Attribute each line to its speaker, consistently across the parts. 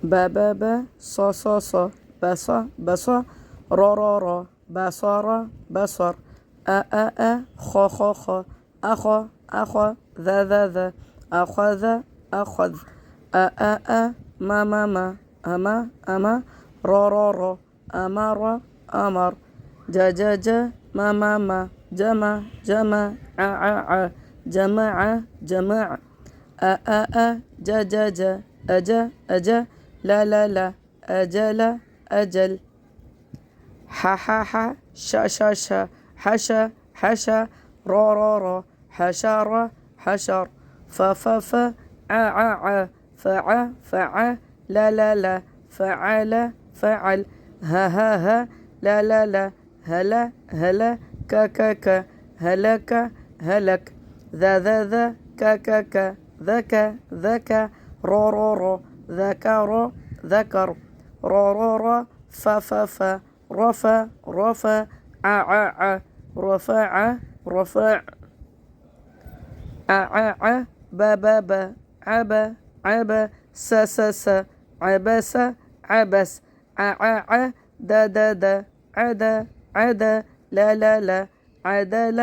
Speaker 1: ب ص بص بص ر بصر بصر أ خ أخ ذ أخذ أخذ أ ما أما ر أمر أمر ج ما جمع جمع جمع أ ج أج لا أجل أجل ح حش ر حشر حشر ف ع فع لا فعل فعل ها لا هلا ك هلك هلك ذا ك ذك ر ذكر ذكر ر ف رفع ع رفع رفع ب عب س عبس عبس د عد لا عدل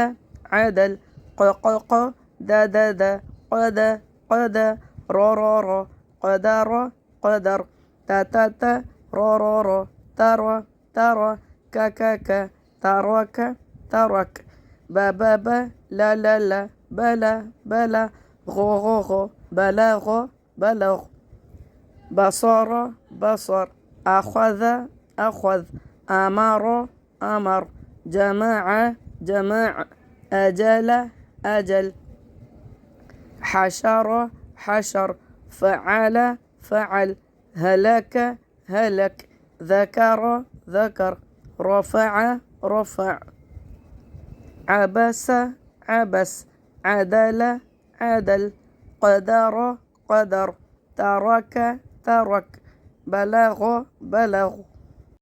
Speaker 1: عدل ق د قد ر قدر قدر ت ر تر ك ترك ترك ب لا بلا غ بلغ بلغ بصر بصر أخذ أمر أمر جمع أجل أجل حشر فعل فعل هلك هلك ذكر رفع عبس عدل قدر ترك بلغ